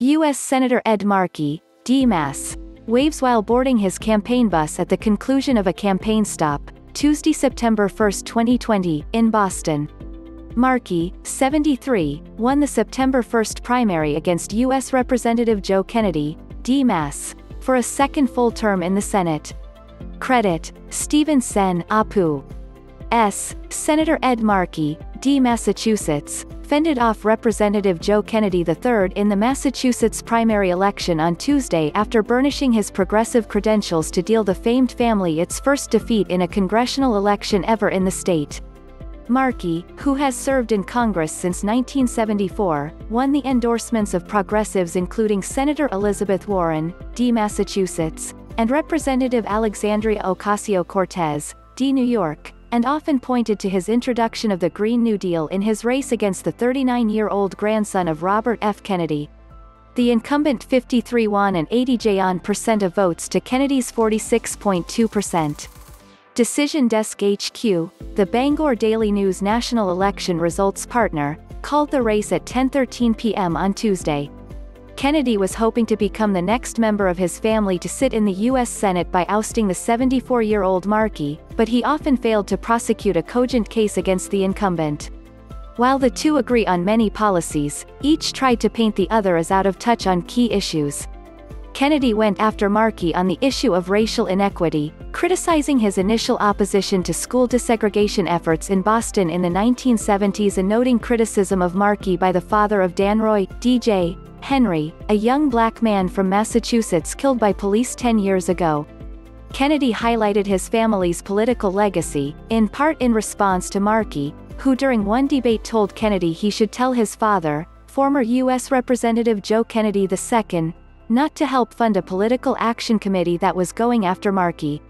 U.S. Senator Ed Markey, D-Mass, waves while boarding his campaign bus at the conclusion of a campaign stop, Tuesday, September 1, 2020, in Boston. Markey, 73, won the September 1 primary against U.S. Representative Joe Kennedy, D-Mass, for a second full term in the Senate. Credit: Stephen Senne, Apu. S. Senator Ed Markey, D. Massachusetts, fended off Representative Joe Kennedy III in the Massachusetts primary election on Tuesday after burnishing his progressive credentials to deal the famed family its first defeat in a congressional election ever in the state. Markey, who has served in Congress since 1974, won the endorsements of progressives including Senator Elizabeth Warren, D. Massachusetts, and Representative Alexandria Ocasio-Cortez, D. New York, and often pointed to his introduction of the Green New Deal in his race against the 39-year-old grandson of Robert F. Kennedy. The incumbent 53 won and 80% of votes to Kennedy's 46.2%. Decision Desk HQ, the Bangor Daily News national election results partner, called the race at 10:13 p.m. on Tuesday. Kennedy was hoping to become the next member of his family to sit in the U.S. Senate by ousting the 74-year-old Markey, but he often failed to prosecute a cogent case against the incumbent. While the two agree on many policies, each tried to paint the other as out of touch on key issues. Kennedy went after Markey on the issue of racial inequity, criticizing his initial opposition to school desegregation efforts in Boston in the 1970s and noting criticism of Markey by the father of Danroy, D.J. Henry, a young black man from Massachusetts killed by police 10 years ago. Kennedy highlighted his family's political legacy, in part in response to Markey, who during one debate told Kennedy he should tell his father, former U.S. Representative Joe Kennedy II, not to help fund a political action committee that was going after Markey.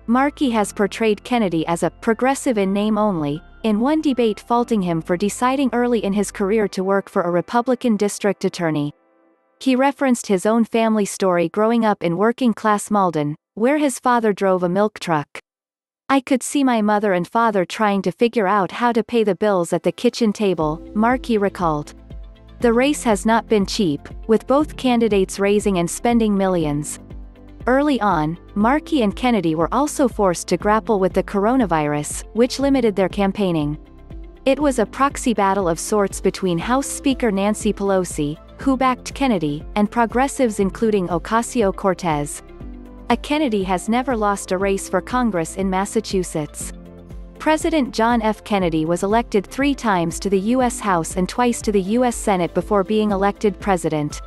Markey has portrayed Kennedy as a progressive in name only, in one debate faulting him for deciding early in his career to work for a Republican district attorney. He referenced his own family story growing up in working-class Malden, where his father drove a milk truck. "I could see my mother and father trying to figure out how to pay the bills at the kitchen table," Markey recalled. The race has not been cheap, with both candidates raising and spending millions. Early on, Markey and Kennedy were also forced to grapple with the coronavirus, which limited their campaigning. It was a proxy battle of sorts between House Speaker Nancy Pelosi, who backed Kennedy, and progressives including Ocasio-Cortez. A Kennedy has never lost a race for Congress in Massachusetts. President John F. Kennedy was elected 3 times to the U.S. House and twice to the U.S. Senate before being elected president.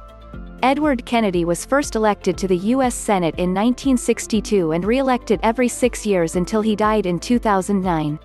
Edward Kennedy was first elected to the U.S. Senate in 1962 and re-elected every 6 years until he died in 2009.